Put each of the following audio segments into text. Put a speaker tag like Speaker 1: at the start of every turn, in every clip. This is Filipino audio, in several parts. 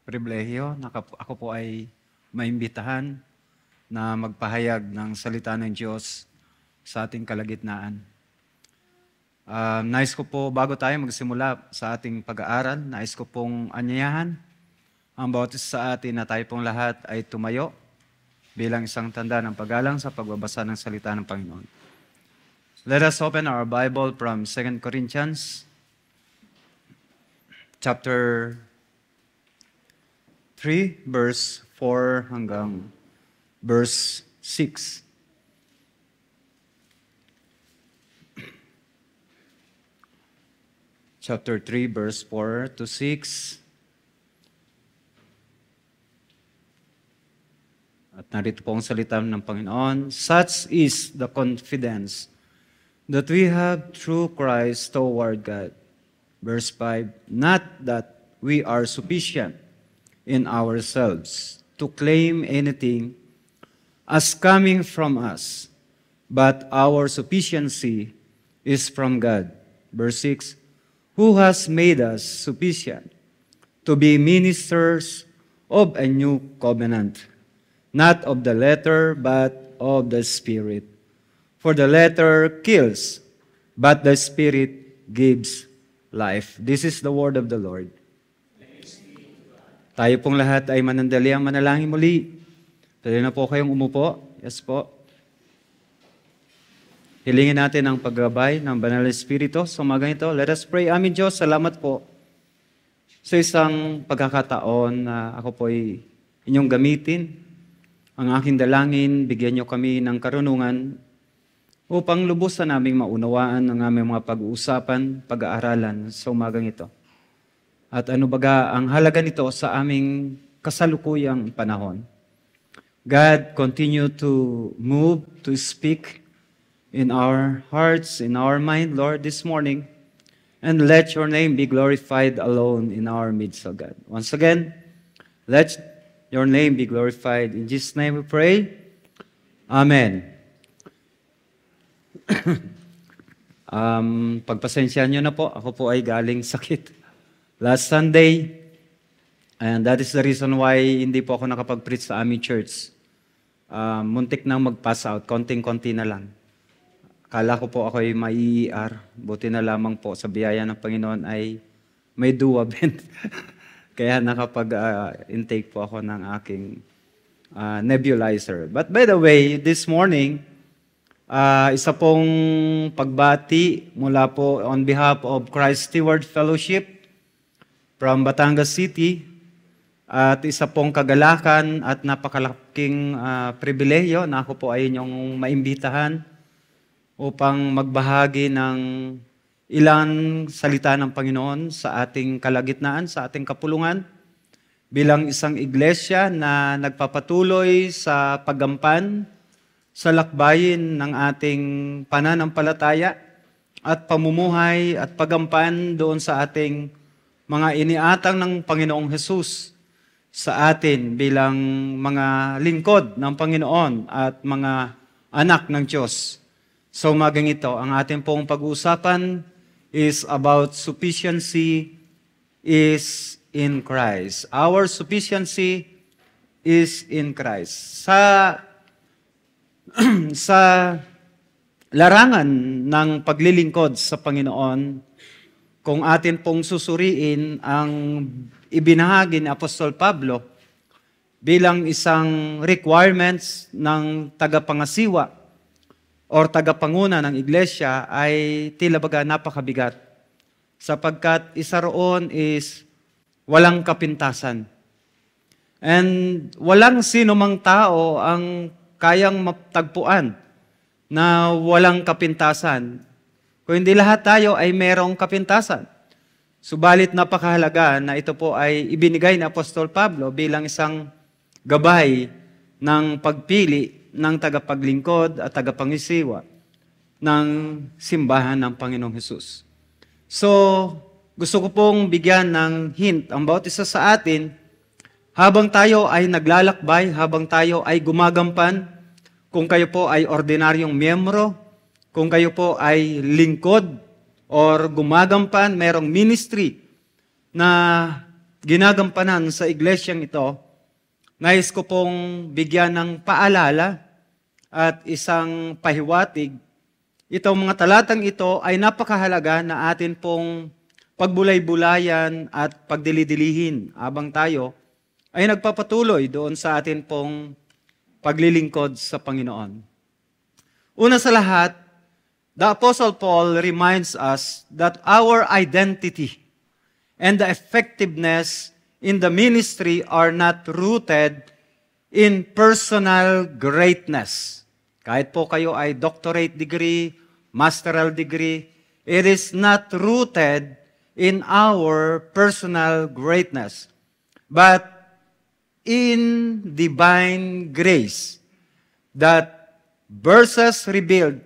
Speaker 1: pribilehyo na ako po ay maimbitahan na magpahayag ng salita ng Diyos sa ating kalagitnaan. Nais ko po, bago tayo magsimula sa ating pag-aaral, nais ko pong anyayahan ang bawat isa sa atin na tayo pong lahat ay tumayo bilang isang tanda ng paggalang sa pagbabasa ng salita ng Panginoon. Let us open our Bible from 2 Corinthians chapter 3, verse 4 hanggang verse 6. Chapter 3, verse 4 to 6. At narito po ang salita ng Panginoon. Such is the confidence that we have through Christ toward God. Verse 5, not that we are sufficient in ourselves to claim anything as coming from us, but our sufficiency is from God. Verse 6, who has made us sufficient to be ministers of a new covenant, not of the letter, but of the Spirit. For the letter kills, but the Spirit gives life. This is the word of the Lord. Tayo pong lahat ay manandaliang manalangin muli. Tuloy na po kayong umupo. Yes po. Hilingin natin ang paggabay ng Banal na Espiritu sa umagang ito. Let us pray. Amin Diyos, salamat po sa isang pagkakataon na ako po ay inyong gamitin. Ang aking dalangin, bigyan niyo kami ng karunungan upang lubusan naming maunawaan ang aming mga pag-uusapan, pag-aaralan sa umagang ito. At ano baga ang halaga nito sa aming kasalukuyang panahon. God, continue to move, to speak in our hearts, in our mind, Lord, this morning. And let your name be glorified alone in our midst, O God. Once again, let your name be glorified. In Jesus' name we pray. Amen. Pagpasensyahan nyo na po, ako po ay galing sakit last Sunday, and that is the reason why hindi po ako nakapag-preach sa aming church. Muntik nang mag-pass out, konting-konti na lang. Akala ko po ako ay mai-ER, buti na lamang po sa biyaya ng Panginoon ay may duwabent. Kaya nakapag-intake po ako ng aking nebulizer. But by the way, this morning, isa pong pagbati mula po on behalf of Christ Steward Fellowship from Batangas City, at isa pong kagalakan at napakalaking pribilehyo na ako po ay inyong maimbitahan upang magbahagi ng ilang salita ng Panginoon sa ating kalagitnaan, sa ating kapulungan, bilang isang iglesia na nagpapatuloy sa paggampan sa lakbayin ng ating pananampalataya at pamumuhay at paggampan doon sa ating mga iniatang ng Panginoong Hesus sa atin bilang mga lingkod ng Panginoon at mga anak ng Diyos. So umagang ito, ang ating pong pag-uusapan is about sufficiency is in Christ. Our sufficiency is in Christ. Sa larangan ng paglilingkod sa Panginoon, kung atin pong susuriin ang ibinahagi ni Apostol Pablo bilang isang requirements ng tagapangasiwa or tagapanguna ng iglesia, ay tila baga napakabigat. Sapagkat isa roon is walang kapintasan. And walang sino mang tao ang kayang matagpuan na walang kapintasan. Kung hindi lahat tayo ay merong kapintasan. Subalit napakahalaga na ito po ay ibinigay ni Apostol Pablo bilang isang gabay ng pagpili ng tagapaglingkod at tagapangisiwa ng simbahan ng Panginoong Hesus. So, gusto ko pong bigyan ng hint ang bawat isa sa atin habang tayo ay naglalakbay, habang tayo ay gumagampan, kung kayo po ay ordinaryong miyembro, kung kayo po ay lingkod or gumagampan, merong ministry na ginagampanan sa iglesyang ito, nais ko pong bigyan ng paalala at isang pahiwatig. Itong mga talatang ito ay napakahalaga na atin pong pagbulay-bulayan at pagdilidilihin habang tayo ay nagpapatuloy doon sa atin pong paglilingkod sa Panginoon. Una sa lahat, the Apostle Paul reminds us that our identity and the effectiveness in the ministry are not rooted in personal greatness. Kahit po kayo ay doctorate degree, masteral degree, it is not rooted in our personal greatness, but in divine grace. That verses revealed,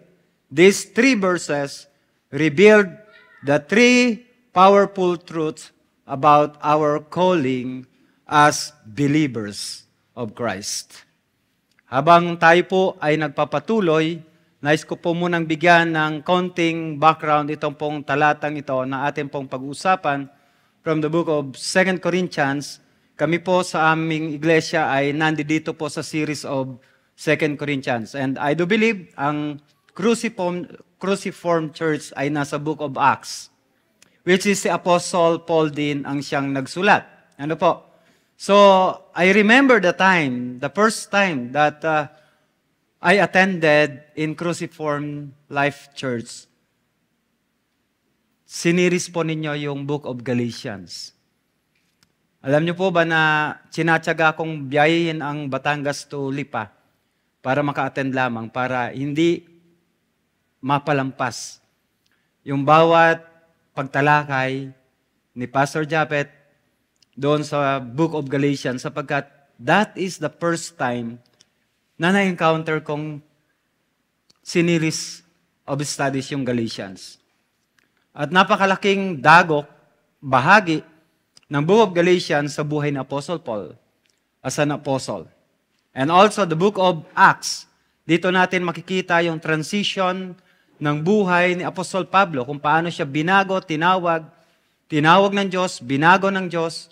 Speaker 1: these 3 verses revealed the 3 powerful truths about our calling as believers of Christ. Habang tayo po ay nagpapatuloy, nais ko po munang bigyan ng konting background itong pong talatang ito na ating pong pag-uusapan from the book of 2 Corinthians. Kami po sa aming iglesia ay nandito po sa series of 2 Corinthians. And I do believe ang Cruciform Church ay nasa book of Acts, which is si Apostle Paul din ang siyang nagsulat. Ano po? So, I remember the first time that I attended in Cruciform Life Church. Siniris po ninyo yung Book of Galatians. Alam niyo po ba na sinatyaga kong biyahin ang Batangas to Lipa para maka-attend lamang, para hindi mapalampas yung bawat pagtalakay ni Pastor Japet doon sa Book of Galatians, sapagkat that is the first time na na-encounter kong siniris of studies yung Galatians. At napakalaking dagok, bahagi ng Book of Galatians sa buhay ni Apostle Paul as an apostle. And also the Book of Acts, dito natin makikita yung transition ng buhay ni Apostol Pablo, kung paano siya binago, tinawag ng Diyos, binago ng Diyos,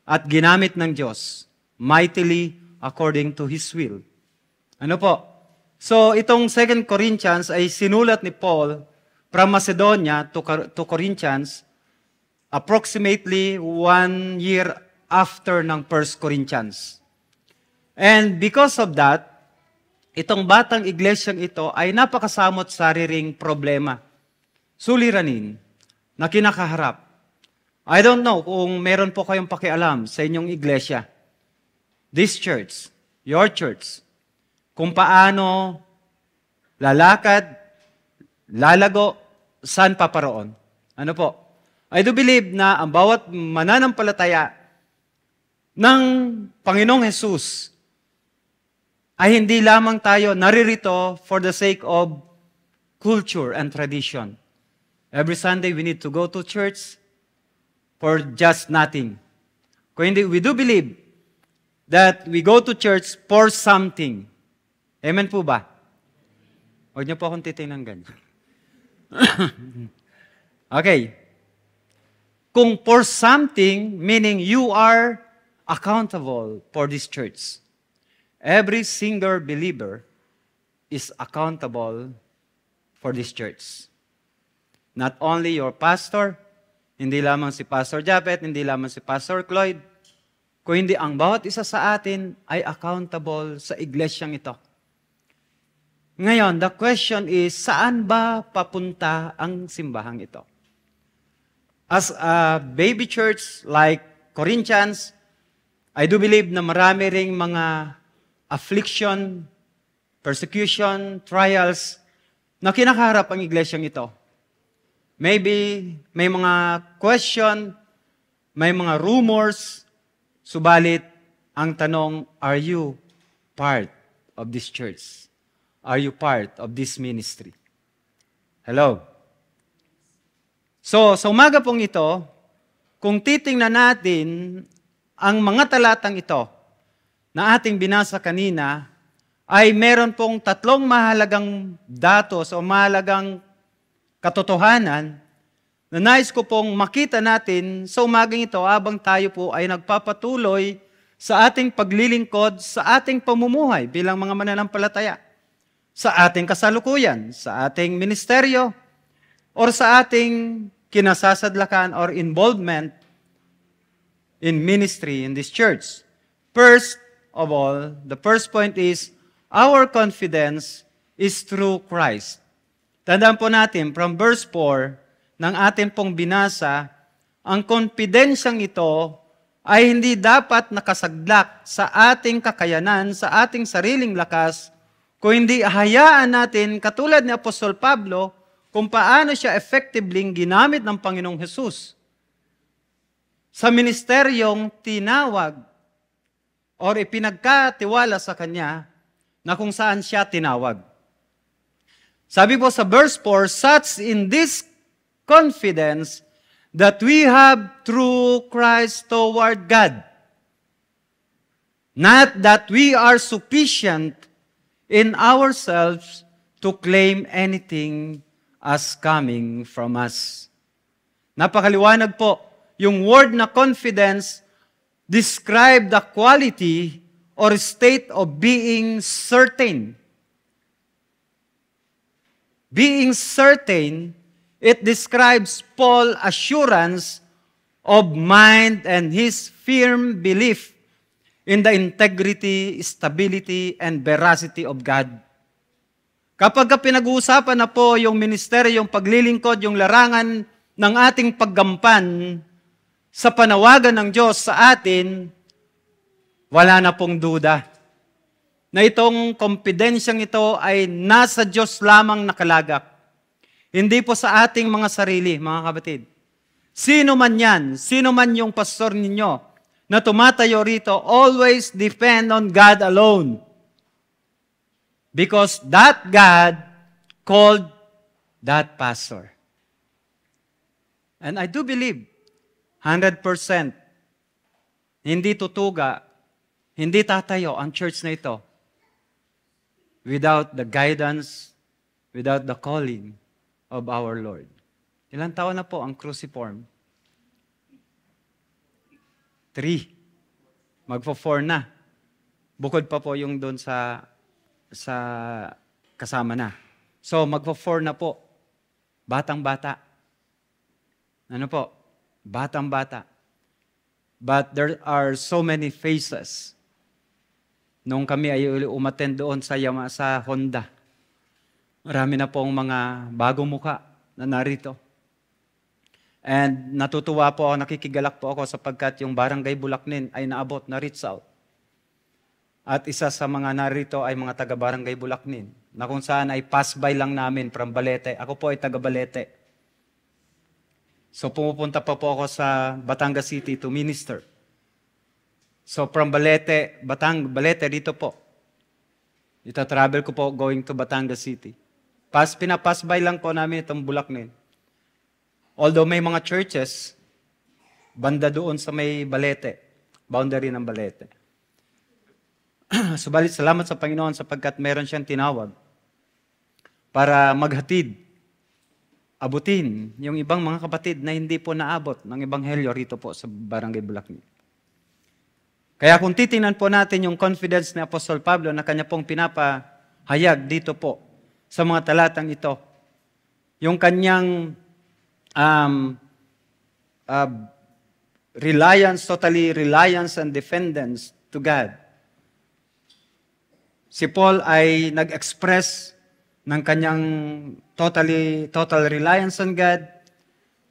Speaker 1: at ginamit ng Diyos, mightily according to His will. Ano po? So, itong 2 Corinthians ay sinulat ni Paul from Macedonia to Corinthians, approximately 1 year after ng 1 Corinthians. And because of that, itong batang iglesyang ito ay napakasamot sariling problema, suliranin, na kinakaharap. I don't know kung meron po kayong pakialam sa inyong iglesia, this church, your church, kung paano lalakad, lalago, saan paparoon. Ano po? I do believe na ang bawat mananampalataya ng Panginoong Jesus ay hindi lamang tayo naririto for the sake of culture and tradition. Every Sunday, we need to go to church for just nothing. Kung hindi, we do believe that we go to church for something. Amen po ba? Huwag niyo po akong titingnan ganyan. Okay. Kung for something, meaning you are accountable for this church. Every single believer is accountable for this church. Not only your pastor, hindi lamang si Pastor Japet, hindi lamang si Pastor Cloyd, kung hindi ang bawat isa sa atin ay accountable sa iglesyang ito. Ngayon, the question is, saan ba papunta ang simbahang ito? As a baby church like Corinthians, I do believe na marami ring mga affliction, persecution, trials na kinakaharap ang iglesyang ito. Maybe may mga question, may mga rumors, subalit ang tanong, are you part of this church? Are you part of this ministry? Hello? So, sa umaga pong ito, kung titingnan natin ang mga talatang ito na ating binasa kanina, ay meron pong 3 mahalagang datos o mahalagang katotohanan na nais ko pong makita natin sa umagang ito habang tayo po ay nagpapatuloy sa ating paglilingkod, sa ating pamumuhay bilang mga mananampalataya, sa ating kasalukuyan, sa ating ministeryo, or sa ating kinasasadlakan or involvement in ministry in this church. First of all, the first point is, our confidence is through Christ. Tandaan po natin, from verse 4, ng ating pong binasa, ang konpidensyang ito ay hindi dapat nakasaglak sa ating kakayanan, sa ating sariling lakas, kung hindi hayaan natin, katulad ni Apostol Pablo, kung paano siya effectively ginamit ng Panginoong Hesus sa ministeryong tinawag or ipinagkatiwala sa Kanya na kung saan siya tinawag. Sabi po sa verse 4, such in this confidence that we have through Christ toward God. Not that we are sufficient in ourselves to claim anything as coming from us. Napakaliwanag po. Yung word na confidence describe the quality or state of being certain. Being certain, it describes Paul's assurance of mind and his firm belief in the integrity, stability, and veracity of God. Kapag pinag-uusapan na po yung ministeryo, yung paglilingkod, yung larangan ng ating paggampan sa panawagan ng Diyos sa atin, wala na pong duda na itong kompidensyang ito ay nasa Diyos lamang nakalagak. Hindi po sa ating mga sarili, mga kapatid. Sino man yan, sino man yung pastor ninyo na tumatayo rito, always depend on God alone. Because that God called that pastor. And I do believe, 100%, hindi tutuga, hindi tatayo ang church na ito without the guidance, without the calling of our Lord. Ilang taon na po ang cruciform? 3. Magpo-4 na. Bukod pa po yung doon sa kasama na. So, magpo-4 na po. Batang-bata. Ano po? Batang-bata. But there are so many faces. Nung kami ay umattend doon sa Honda, marami na pong mga bagong muka na narito. And natutuwa po ako, nakikigalak po ako sapagkat yung Barangay Bulacnin ay naabot na reach out. At isa sa mga narito ay mga taga-Barangay Bulacnin, na kung saan ay pass by lang namin from Balete. Ako po ay taga-Balete. So pumupunta pa po ako sa Batangas City to minister. So from Balete, Balete dito po. Ita-travel ko po going to Batangas City. Pinapass by lang po namin itong Bulacnin. Although may mga churches, banda doon sa may Balete, boundary ng Balete. Subalit, salamat sa Panginoon sapagkat meron siyang tinawag para maghatid, abutin yung ibang mga kapatid na hindi po naabot ng Ebanghelyo rito po sa Barangay Bulacnin. Kaya kung titingnan po natin yung confidence ni Apostol Pablo na kanya pong pinapahayag dito po sa mga talatang ito, yung kanyang totally reliance and dependence to God. Si Paul ay nag-express ng kanyang total reliance on God,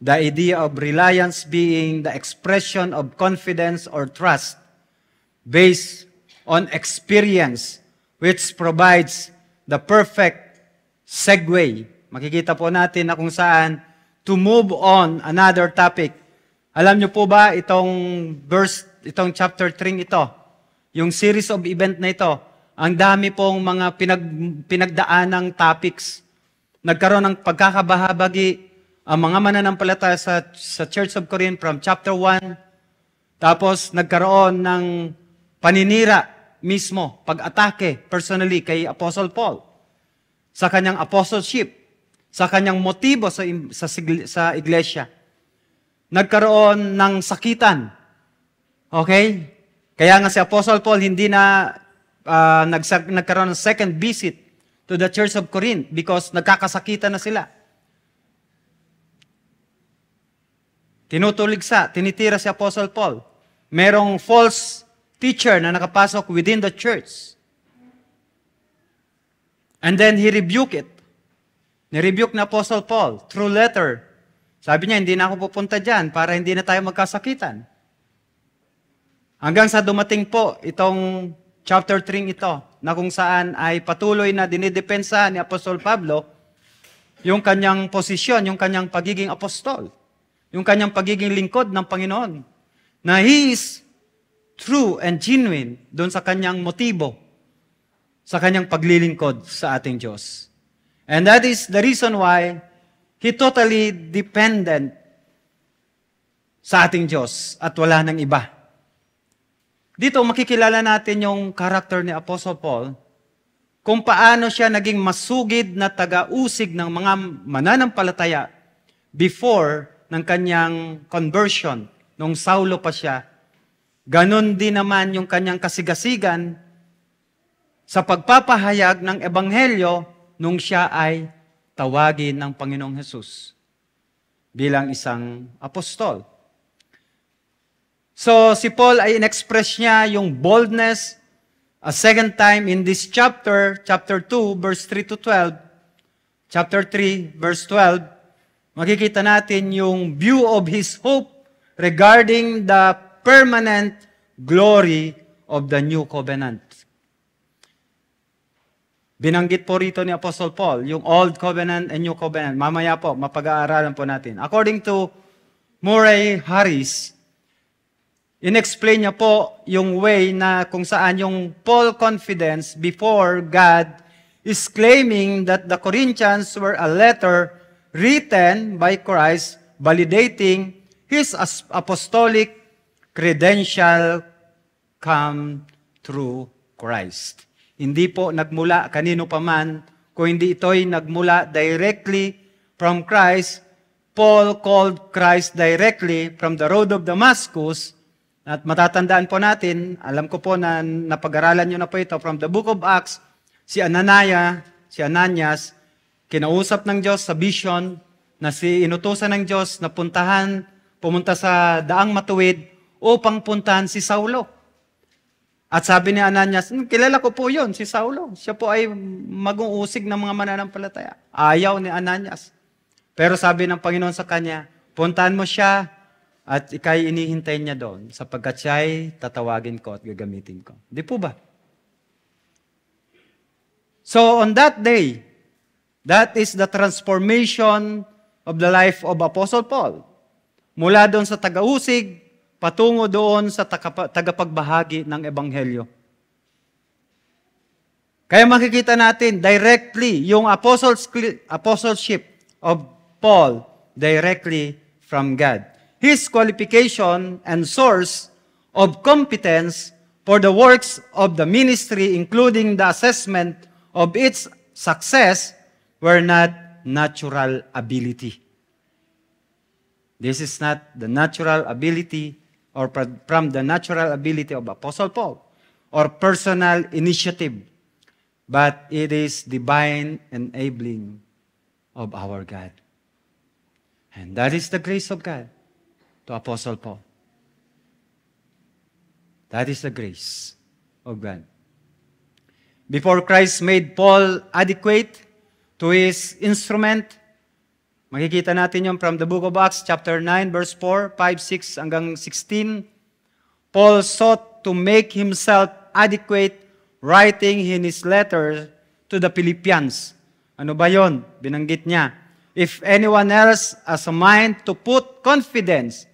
Speaker 1: the idea of reliance being the expression of confidence or trust based on experience, which provides the perfect segue. Makikita po natin na kung saan to move on another topic. Alam niyo po ba itong chapter 3 ito, yung series of event na ito, ang dami pong mga pinagdaanang topics. Nagkaroon ng pagkakabahabagi ang mga mananampalataya sa Church of Corinth from chapter 1. Tapos nagkaroon ng paninira mismo, pag-atake personally kay Apostle Paul sa kanyang apostleship, sa kanyang motibo sa iglesia. Nagkaroon ng sakitan. Okay? Kaya nga si Apostle Paul hindi na nagkaroon ng second visit to the Church of Corinth because nagkakasakitan na sila. Tinutuligsa, tinitira si Apostle Paul. Merong false teacher na nakapasok within the church. And then he rebuked it. Nirebuke na Apostle Paul through letter. Sabi niya, hindi na ako pupunta dyan para hindi na tayo magkasakitan. Hanggang sa dumating po itong chapter 3 ito, na kung saan ay patuloy na dinidepensa ni Apostol Pablo yung kanyang posisyon, yung kanyang pagiging apostol, yung kanyang pagiging lingkod ng Panginoon, na he is true and genuine doon sa kanyang motibo, sa kanyang paglilingkod sa ating Diyos. And that is the reason why he totally dependent sa ating Diyos at wala nang iba. Dito makikilala natin yung character ni Apostle Paul, kung paano siya naging masugid na taga-usig ng mga mananampalataya before ng kanyang conversion, nung Saulo pa siya. Ganon din naman yung kanyang kasigasigan sa pagpapahayag ng Ebanghelyo nung siya ay tawagin ng Panginoong Hesus bilang isang apostol. So, si Paul ay in-express niya yung boldness a second time in this chapter 2, verse 3 to 12. Chapter 3, verse 12, makikita natin yung view of his hope regarding the permanent glory of the new covenant. Binanggit po rito ni Apostle Paul, yung Old Covenant and New Covenant. Mamaya po, mapag-aaralan po natin. According to Murray Harris, in-explain niya po yung way na kung saan yung Paul confidence before God is claiming that the Corinthians were a letter written by Christ validating his apostolic credential come through Christ. Hindi po nagmula kanino paman, kung hindi ito'y nagmula directly from Christ. Paul called Christ directly from the road of Damascus. At matatandaan po natin, alam ko po na napag-aralan nyo na po ito from the book of Acts, si Ananias, kinausap ng Diyos sa vision na inutusan ng Diyos na pumunta sa daang matuwid upang puntahan si Saulo. At sabi ni Ananias, kilala ko po yun, si Saulo. Siya po ay mag-uusig ng mga mananampalataya. Ayaw ni Ananias. Pero sabi ng Panginoon sa kanya, puntahan mo siya at ikay inihintay niya doon sapagkat siya ay tatawagin ko at gagamitin ko. Di po ba? So on that day, that is the transformation of the life of Apostle Paul. Mula doon sa taga-usig, patungo doon sa tagapagbahagi ng Ebanghelyo. Kaya makikita natin directly yung apostleship of Paul directly from God. His qualification and source of competence for the works of the ministry, including the assessment of its success, were not natural ability. This is not the natural ability or from the natural ability of Apostle Paul or personal initiative, but it is divine enabling of our God. And that is the grace of God to Apostle Paul. That is the grace of God. Before Christ made Paul adequate to his instrument, makikita natin yung from the book of Acts, chapter 9, verse 4, 5, 6, hanggang 16. Paul sought to make himself adequate, writing in his letter to the Philippians. Ano ba yon? Binanggit niya. If anyone else has a mind to put confidence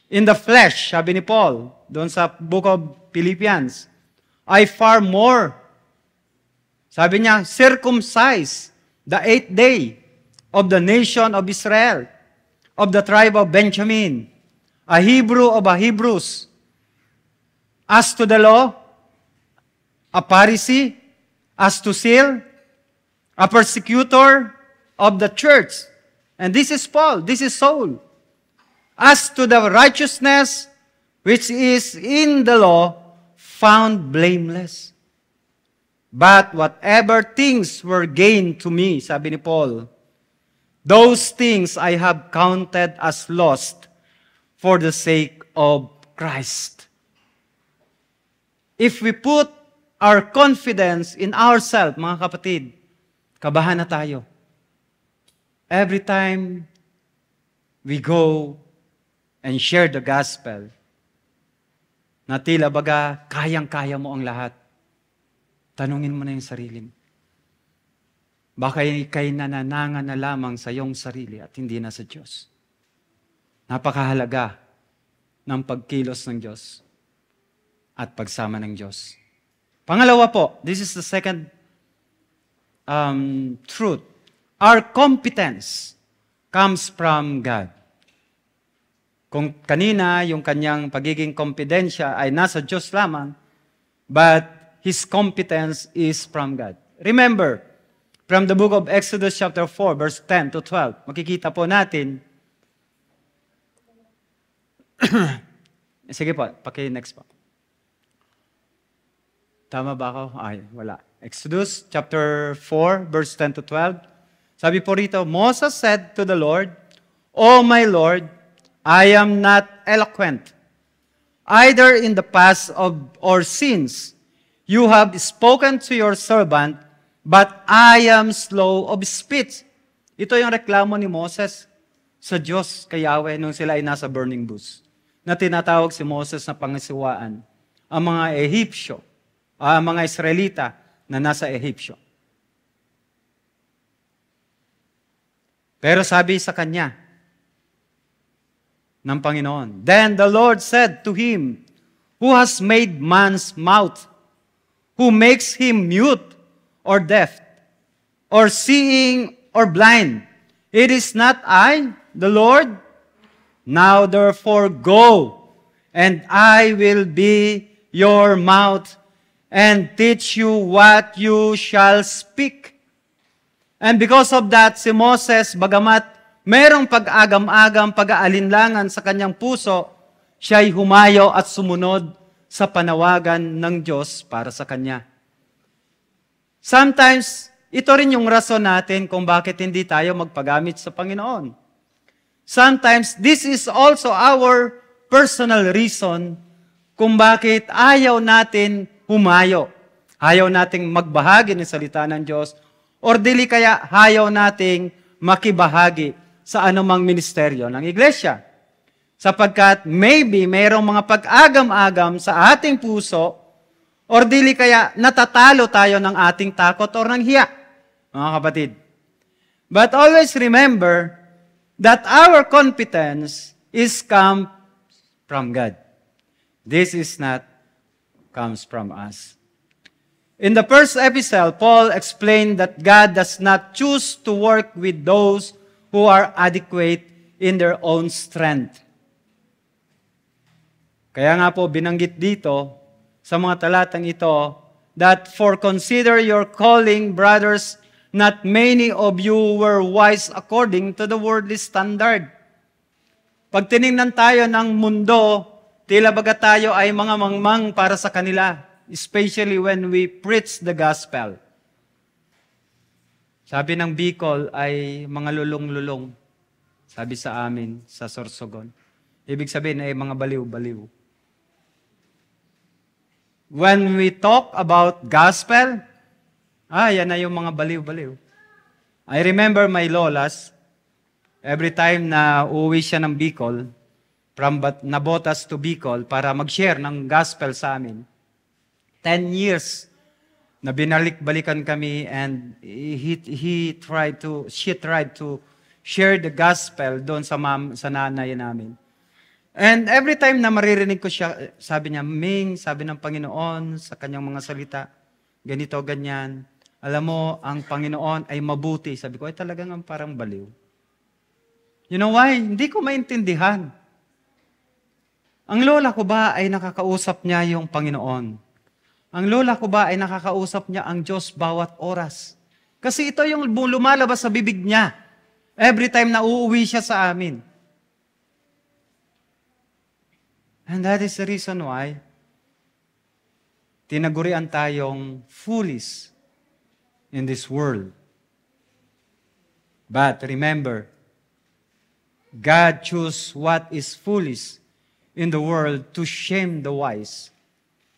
Speaker 1: in the flesh, sabi ni Paul, doon sa book of Philippians, I far more, sabi niya, circumcise the 8th day of the nation of Israel, of the tribe of Benjamin, a Hebrew of a Hebrews. As to the law, a Pharisee. As to zeal, a persecutor of the church. And this is Paul, this is Saul. As to the righteousness which is in the law, found blameless. But whatever things were gained to me, sabi ni Paul, those things I have counted as lost for the sake of Christ. If we put our confidence in ourselves, mga kapatid, kabahan na tayo. Every time we go and share the gospel, na tila baga, kayang-kaya mo ang lahat. Tanungin mo na yung sarili mo. Baka ikay nananangan na lamang sa iyong sarili at hindi na sa Diyos. Napakahalaga ng pagkilos ng Diyos at pagsama ng Diyos. Pangalawa po, this is the second truth. Our competence comes from God. Kung kanina, yung kanyang pagiging kompidensya ay nasa Diyos lamang, but His competence is from God. Remember, from the book of Exodus chapter 4, verse 10 to 12, makikita po natin. Sige po, paki-next po. Tama ba ako? Ay, wala. Exodus chapter 4, verse 10 to 12. Sabi po rito, Moses said to the Lord, O my Lord, I am not eloquent, either in the past or since you have spoken to your servant, but I am slow of speech. Ito yung reklamo ni Moses sa Diyos kay Yahweh nung sila ay nasa burning bush, na tinatawag si Moses na pangasiwaan ang mga Ehipsyo, ang mga Israelita na nasa Ehipsyo. Pero sabi sa kanya ng Panginoon, Then the Lord said to him, Who has made man's mouth? Who makes him mute or deaf, or seeing or blind? It is not I, the Lord. Now therefore go, and I will be your mouth, and teach you what you shall speak. And because of that, si Moses, bagamat merong pag-agam-agam, pag-aalinlangan sa kanyang puso, siya'y humayo at sumunod sa panawagan ng Diyos para sa kanya. Sometimes, ito rin yung rason natin kung bakit hindi tayo magpagamit sa Panginoon. Sometimes, this is also our personal reason kung bakit ayaw natin humayo. Ayaw nating magbahagi ng salita ng Diyos, or dili kaya ayaw nating makibahagi sa anumang ministeryo ng iglesia. Sapagkat maybe mayroong mga pag-agam-agam sa ating puso, or dili kaya natatalo tayo ng ating takot or ng hiya, mga kapatid. But always remember that our competence is come from God. This is not comes from us. In the first epistle, Paul explained that God does not choose to work with those who are adequate in their own strength. Kaya nga po binanggit dito sa mga talatang ito that for consider your calling, brothers, not many of you were wise according to the worldly standard. Pag tinignan tayo ng mundo, tila baga tayo ay mga mangmang para sa kanila, especially when we preach the gospel. Sabi ng Bicol ay mga lulong-lulong. Sabi sa amin, sa Sorsogon. Ibig sabihin ay mga baliw-baliw. When we talk about gospel, yan na yung mga baliw-baliw. I remember my lolas, every time na uuwi siya ng Bicol, from Nabotas to Bicol, para mag-share ng gospel sa amin. 10 years na binalik-balikan kami, and she tried to share the gospel doon sa nanay namin. And every time na maririnig ko siya, sabi niya, Ming, sabi ng Panginoon sa kanyang mga salita, ganito, ganyan. Alam mo, ang Panginoon ay mabuti. Sabi ko, ay talagang parang baliw. You know why? Hindi ko maintindihan. Ang lola ko ba ay nakakausap niya yung Panginoon? Ang lola ko ba ay nakakausap niya ang Diyos bawat oras? Kasi ito yung lumalabas sa bibig niya. Every time na uuwi siya sa amin. And that is the reason why tinagurian tayong foolish in this world. But remember, God chose what is foolish in the world to shame the wise.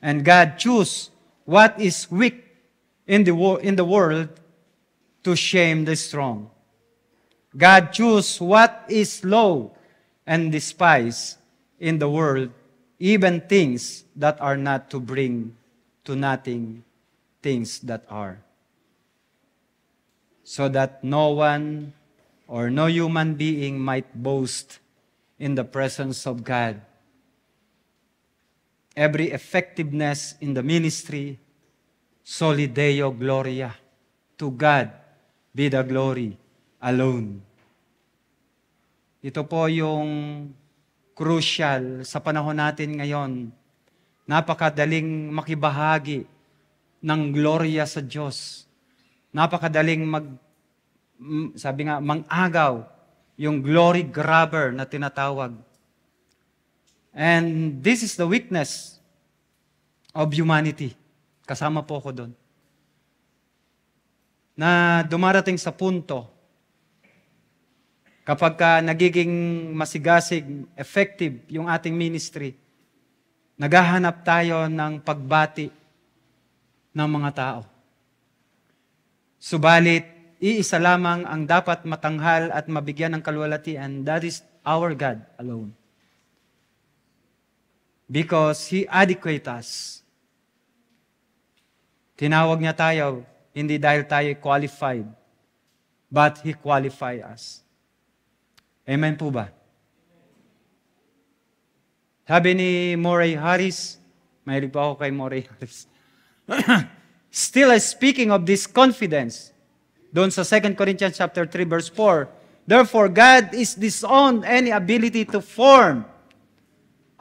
Speaker 1: And God chose what is weak in the world to shame the strong. God chose what is low and despised in the world, even things that are not, to bring to nothing things that are. So that no one or no human being might boast in the presence of God. Every effectiveness in the ministry, soli Deo Gloria, to God be the glory alone. Ito po yung crucial sa panahon natin ngayon. Napakadaling makibahagi ng gloria sa Diyos. Napakadaling mangagaw, yung glory grabber na tinatawag. And this is the weakness of humanity. Kasama po ko doon. Na dumarating sa punto, kapag nagiging masigasig, effective yung ating ministry, naghahanap tayo ng pagbati ng mga tao. Subalit, iisa lamang ang dapat matanghal at mabigyan ng kaluwalhatian, that is our God alone. Because He adequate us. Tinawag niya tayo, hindi dahil tayo qualified, but He qualify us. Amen po ba? Sabi ni Murray Harris, mahilig pa ako kay Murray Harris, still speaking of this confidence, doon sa 2 Corinthians chapter 3 verse 4, therefore God is disowned any ability to form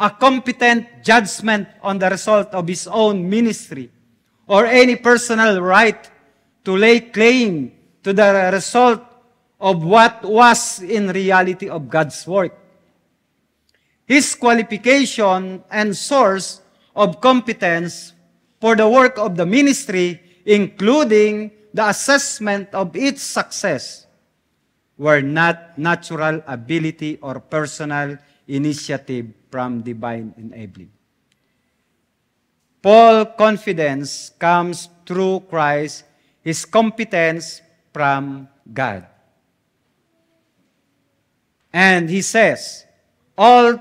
Speaker 1: a competent judgment on the result of His own ministry or any personal right to lay claim to the result of what was in reality of God's work. His qualification and source of competence for the work of the ministry, including the assessment of its success, were not natural ability or personal initiative from divine enabling. Paul's confidence comes through Christ, his competence from God. And he says, all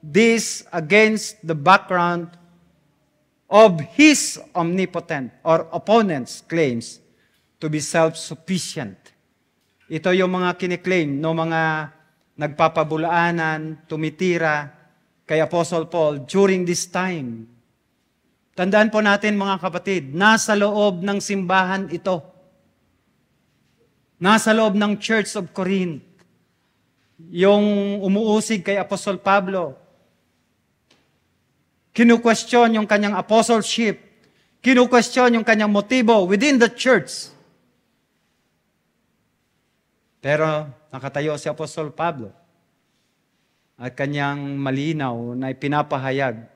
Speaker 1: this against the background of his omnipotent or opponent's claims to be self-sufficient. Ito yung mga kiniklaim no mga nagpapabulaanan, tumitira kay Apostle Paul during this time. Tandaan po natin mga kapatid, nasa loob ng simbahan ito. Nasa loob ng Church of Corinth. Yung umuusig kay Apostle Pablo. Kinu-question yung kanyang apostleship. Kinu-question yung kanyang motibo within the church. Pero nakatayo si Apostle Pablo at kanyang malinaw na ipinapahayag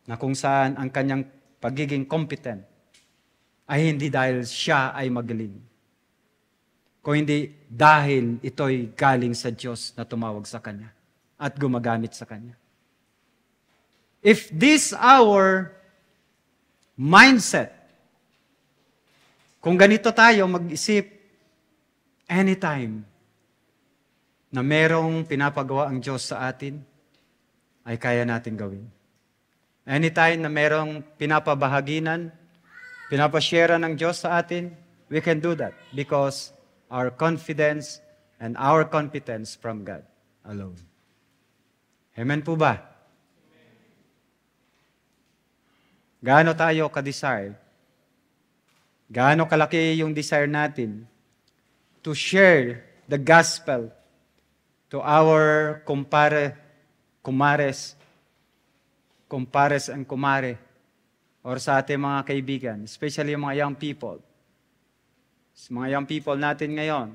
Speaker 1: na kung saan ang kanyang pagiging competent ay hindi dahil siya ay magaling, kung hindi dahil ito'y galing sa Diyos na tumawag sa kanya at gumagamit sa kanya. If this our mindset, kung ganito tayo mag-isip anytime na merong pinapagawa ang Diyos sa atin, ay kaya natin gawin. Anytime na merong pinapabahaginan, pinapashare ng Diyos sa atin, we can do that because our confidence and our competence from God alone. Amen po ba? Gaano tayo ka-desire? Gaano kalaki yung desire natin to share the gospel to our kumpares and kumare or sa ating mga kaibigan, especially yung mga young people. Sa mga young people natin ngayon,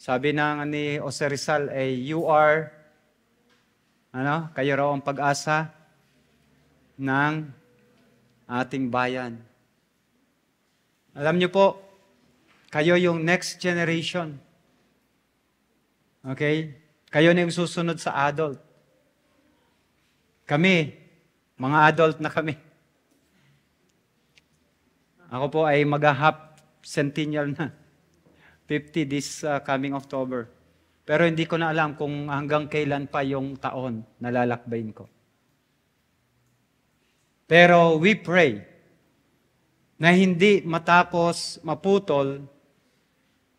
Speaker 1: sabi ni Jose Rizal, you are, kayo raw ang pag-asa ng ating bayan. Alam niyo po, kayo yung next generation. Okay? Kayo na yung susunod sa adult. Kami, mga adult na kami. Ako po ay mag-half centennial na. 50 this coming October. Pero hindi ko na alam kung hanggang kailan pa yung taon na lalakbayin ko. Pero we pray na hindi matapos maputol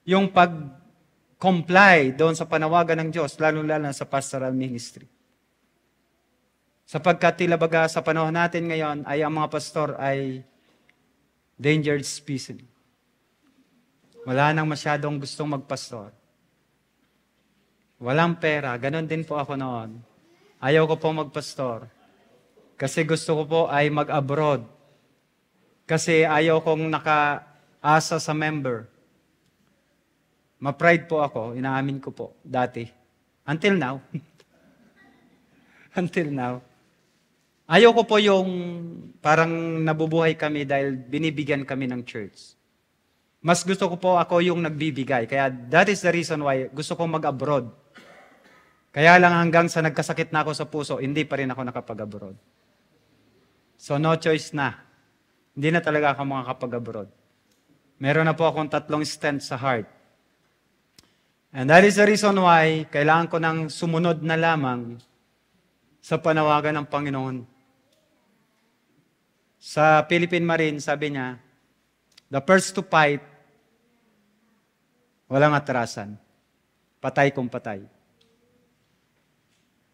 Speaker 1: yung pag-comply doon sa panawagan ng Diyos, lalo-lalo sa pastoral ministry. Sapagkat tila baga sa panahon natin ngayon ay ang mga pastor ay endangered species. Wala nang masyadong gustong magpastor. Walang pera. Ganon din po ako noon. Ayaw ko po magpastor. Kasi gusto ko po ay mag-abroad. Kasi ayaw kong nakaasa sa member. Ma-pride po ako. Inaamin ko po dati. Until now. Until now. Ayaw ko po yung parang nabubuhay kami dahil binibigyan kami ng church. Mas gusto ko po ako yung nagbibigay. Kaya that is the reason why gusto ko mag-abroad. Kaya lang hanggang sa nagkasakit na ako sa puso, hindi pa rin ako nakapag-abroad. So no choice na. Hindi na talaga ako makakapag-abroad. Meron na po akong 3 stents sa heart. And that is the reason why kailangan ko ng sumunod na lamang sa panawagan ng Panginoon. Sa Philippine Marine, sabi niya, the first to fight, walang atrasan. Patay kung patay.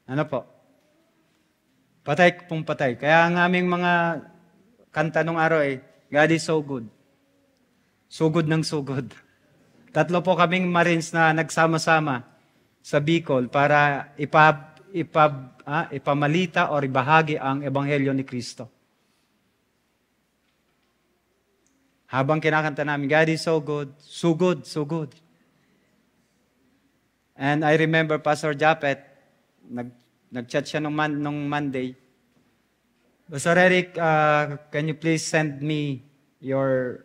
Speaker 1: Ano po? Patay kung patay. Kaya ang aming mga kanta nung araw God is so good. Sugod ng sugod. 3 po kaming Marines na nagsama-sama sa Bicol para ipamalita o ibahagi ang Ebanghelyo ni Kristo. Habang kinakanta namin, God is so good, so good, so good. And I remember Pastor Japet, nag-chat siya nung Monday. Pastor Eric, can you please send me your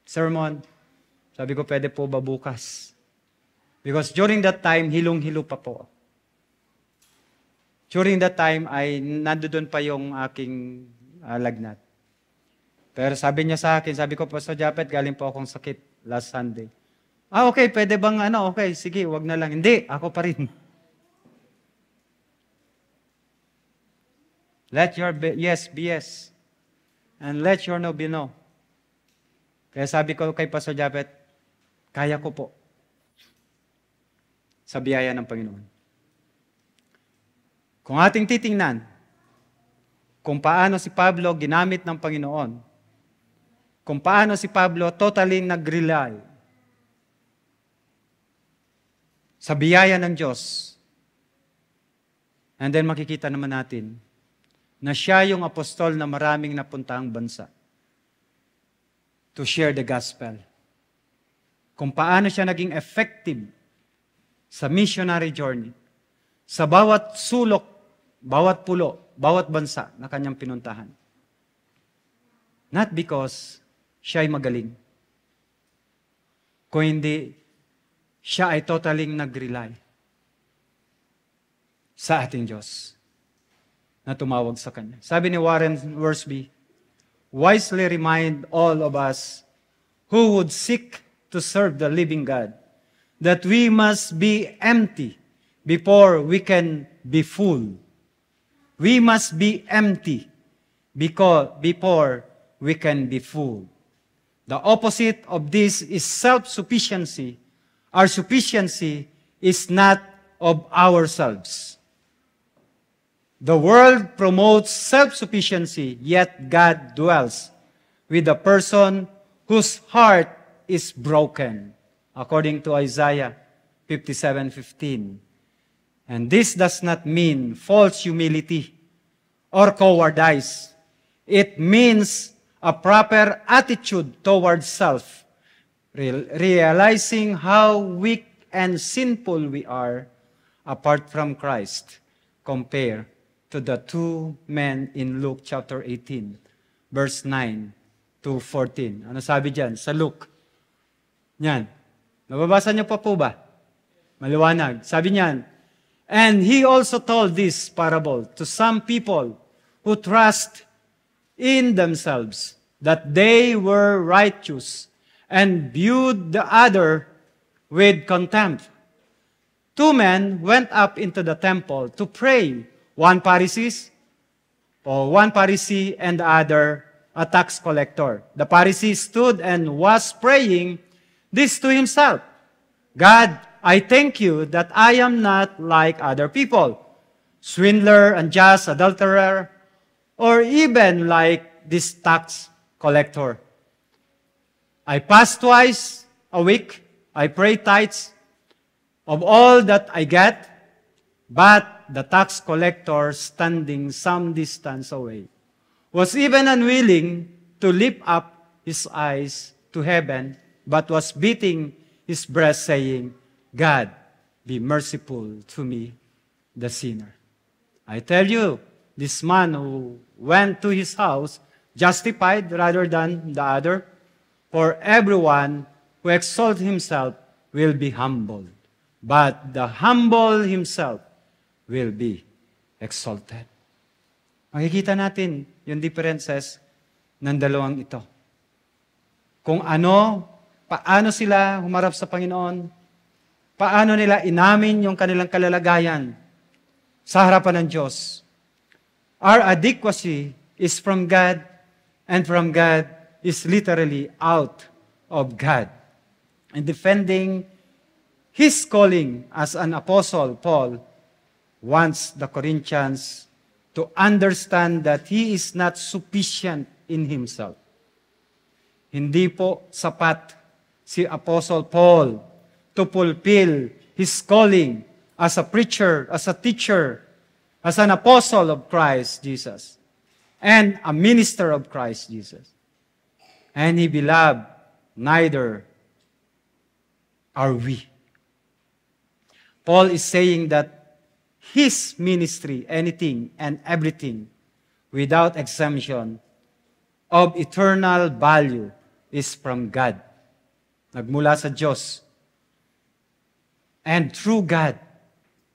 Speaker 1: sermon? Sabi ko, pwede po ba bukas? Because during that time, hilong-hilo pa po. During that time, ay nandoon pa yung aking lagnat. Pero sabi niya sa akin, sabi ko, Pastor Japet, galing po akong sakit last Sunday. Okay, pwede bang okay, sige, wag na lang. Hindi, ako pa rin. Let your yes be yes. And let your no be no. Kaya sabi ko kay Pastor Japet, kaya ko po. Sa biyaya ng Panginoon. Kung ating titingnan, kung paano si Pablo ginamit ng Panginoon, kung paano si Pablo totally nag-rely sa biyaya ng Diyos. And then makikita naman natin na siya yung apostol na maraming napuntahang bansa to share the gospel. Kung paano siya naging effective sa missionary journey, sa bawat sulok, bawat pulo, bawat bansa na kanyang pinuntahan. Not because siya ay magaling, kung hindi siya ay totally nag-rely sa ating Diyos na tumawag sa Kanya. Sabi ni Warren Wiersbe, wisely remind all of us who would seek to serve the living God that we must be empty before we can be full. We must be empty before we can be full. The opposite of this is self-sufficiency. Our sufficiency is not of ourselves. The world promotes self-sufficiency, yet God dwells with a person whose heart is broken, according to Isaiah 57:15. And this does not mean false humility or cowardice. It means a proper attitude towards self, realizing how weak and sinful we are apart from Christ, compared to the two men in Luke chapter 18, verse 9 to 14. Ano sabi dyan? Sa Luke. Yan. Nababasa niyo pa po ba? Maliwanag. Sabi niyan, and he also told this parable to some people who trust in themselves that they were righteous and viewed the other with contempt. Two men went up into the temple to pray, one Pharisee and the other a tax collector. The Pharisee stood and was praying this to himself, God, I thank you that I am not like other people, swindler, unjust, adulterer, or even like this tax collector. I fast twice a week. I pray tithes of all that I get, but the tax collector, standing some distance away, was even unwilling to lift up his eyes to heaven, but was beating his breast, saying, God, be merciful to me, the sinner. I tell you, this man who went to his house justified rather than the other, for everyone who exalts himself will be humbled, but the humble himself will be exalted. Makikita natin yung differences ng dalawang ito. Kung paano sila humarap sa Panginoon, paano nila inamin yung kanilang kalalagayan sa harapan ng Diyos. Our adequacy is from God, and from God is literally out of God. And defending his calling as an apostle, Paul wants the Corinthians to understand that he is not sufficient in himself. Hindi po sapat si Apostle Paul to fulfill his calling as a preacher, as a teacher, as an apostle of Christ Jesus, and a minister of Christ Jesus. And he beloved, neither are we. Paul is saying that his ministry, anything and everything, without exemption, of eternal value is from God. Nagmula sa Diyos. And through God,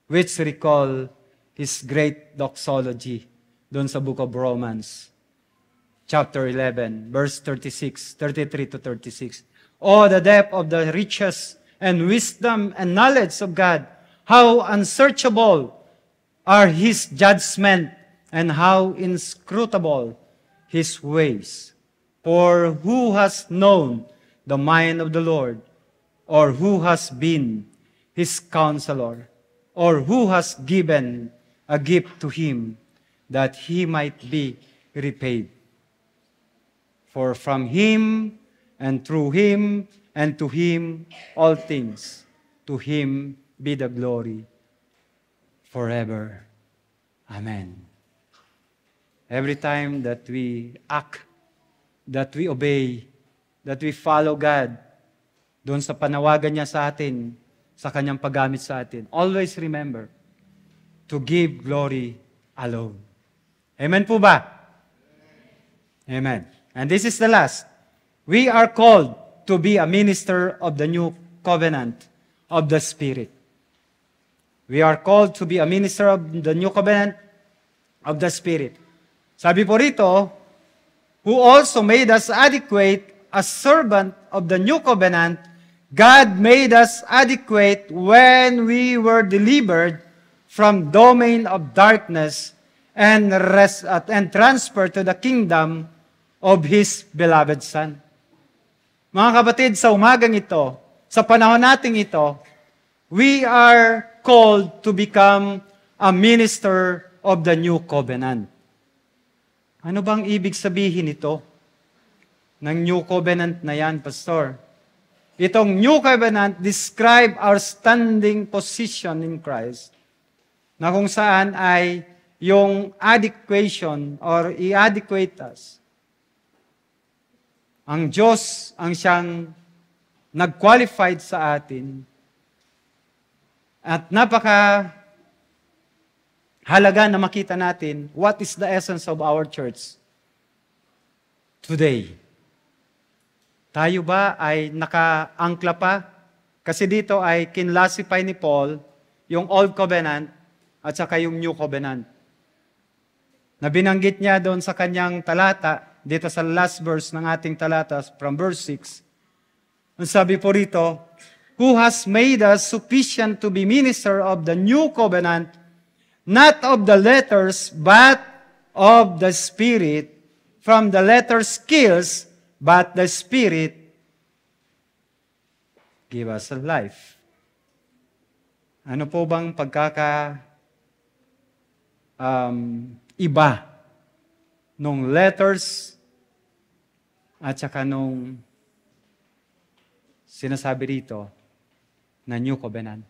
Speaker 1: which recall his great doxology doon sa book of Romans, chapter 11, verse 33 to 36. Oh, the depth of the riches and wisdom and knowledge of God, how unsearchable are his judgment, and how inscrutable his ways. For who has known the mind of the Lord, or who has been his counselor, or who has given a gift to him that he might be repaid? For from him, and through him, and to him all things, to him be the glory forever. Amen. Every time that we act, that we obey, that we follow God, doon sa panawagan niya sa atin, sa kanyang paggamit sa atin, always remember to give glory alone. Amen po ba? Amen. And this is the last. We are called to be a minister of the new covenant of the Spirit. We are called to be a minister of the new covenant of the Spirit. Sabi po rito, who also made us adequate as servant of the new covenant, God made us adequate when we were delivered from domain of darkness and transferred to the kingdom of His beloved Son. Mga kapatid, sa umagang ito, sa panahon nating ito, we are called to become a minister of the new covenant. Ano bang ibig sabihin ito ng new covenant na yan, Pastor? Itong new covenant describe our standing position in Christ, na kung saan ay yung adequation or i-adequate us. Ang Diyos ang siyang nag-qualified sa atin at napaka halaga na makita natin what is the essence of our church today. Tayo ba ay nakaangkla pa? Kasi dito ay kinlasify ni Paul yung Old Covenant at saka yung New Covenant. Na binanggit niya doon sa kanyang talata, dito sa last verse ng ating talata, from verse 6. Ang sabi po rito, who has made us sufficient to be minister of the New Covenant, not of the letters, but of the Spirit. From the letters kills, but the Spirit give us a life. Ano po bang iba nung letters at saka nung sinasabi rito na New Covenant?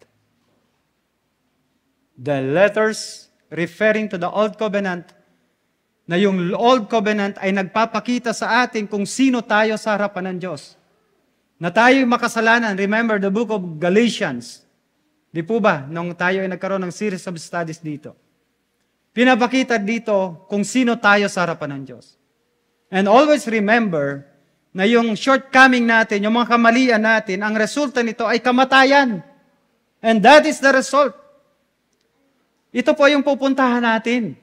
Speaker 1: The letters referring to the Old Covenant, na yung Old Covenant ay nagpapakita sa atin kung sino tayo sa harapan ng Diyos. Na tayo'y makasalanan. Remember the book of Galatians. Di po ba? Nung tayo ay nagkaroon ng series of studies dito. Pinapakita dito kung sino tayo sa harapan ng Diyos. And always remember na yung shortcoming natin, yung mga kamalian natin, ang resulta nito ay kamatayan. And that is the result. Ito po yung pupuntahan natin.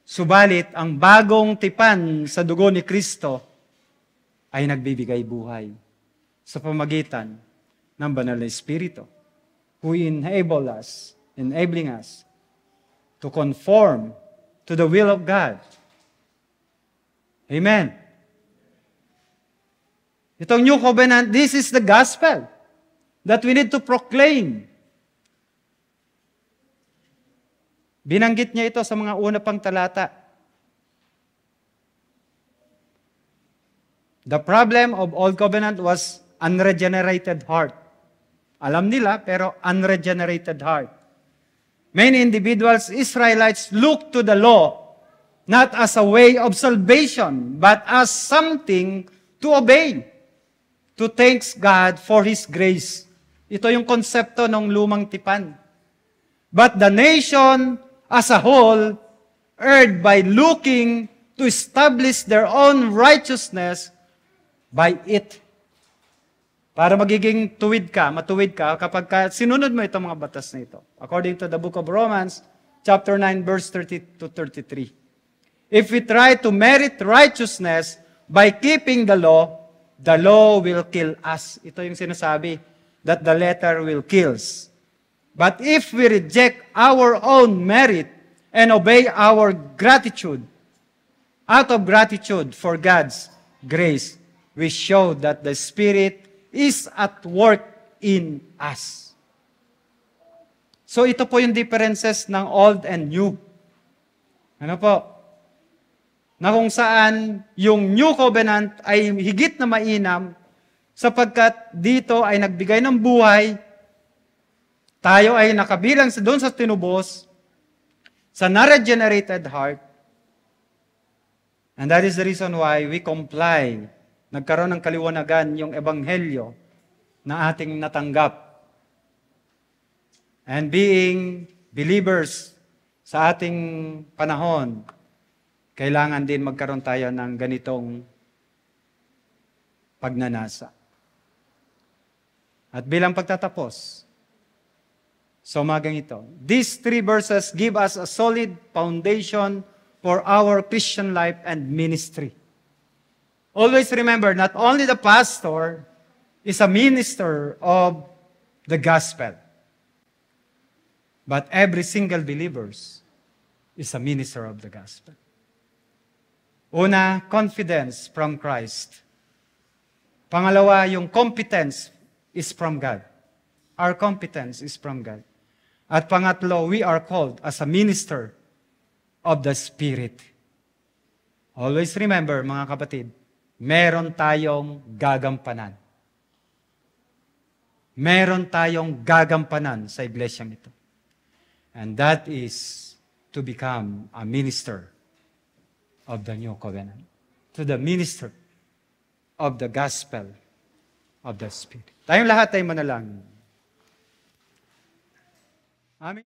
Speaker 1: Subalit, ang bagong tipan sa dugo ni Kristo ay nagbibigay buhay sa pamagitan ng Banal na Espiritu who enabling us to conform to the will of God. Amen. Itong New Covenant, this is the gospel that we need to proclaim. Binanggit niya ito sa mga una pang talata. The problem of Old Covenant was unregenerated heart. Alam nila, pero unregenerated heart. Many individuals, Israelites, look to the law not as a way of salvation, but as something to obey, to thank God for His grace. Ito yung konsepto ng lumang tipan. But the nation as a whole erred by looking to establish their own righteousness by it. Para magiging matuwid ka kapag sinunod mo itong mga batas na ito. According to the book of Romans, chapter 9, verse 30 to 33. If we try to merit righteousness by keeping the law will kill us. Ito yung sinasabi, that the letter will kills. But if we reject our own merit and obey our gratitude, out of gratitude for God's grace, we show that the Spirit is at work in us. So ito po yung differences ng Old and New. Ano po? Na kung saan yung New Covenant ay higit na mainam sapagkat dito ay nagbigay ng buhay. Tayo ay nakabilang doon sa tinubos, sa na-regenerated heart. And that is the reason why we comply. Nagkaroon ng kaliwanagan yung ebanghelyo na ating natanggap. And being believers sa ating panahon, kailangan din magkaroon tayo ng ganitong pagnanasa. At bilang pagtatapos, sa umagang ito, these 3 verses give us a solid foundation for our Christian life and ministry. Always remember, not only the pastor is a minister of the gospel, but every single believer is a minister of the gospel. Una, confidence from Christ. Pangalawa, yung competence is from God. Our competence is from God. At pangatlo, we are called as a minister of the Spirit. Always remember, mga kapatid, meron tayong gagampanan. Meron tayong gagampanan sa iglesyang ito. And that is to become a minister of the new covenant. To the minister of the gospel of the Spirit. Tayong lahat ay manalangin. Amen.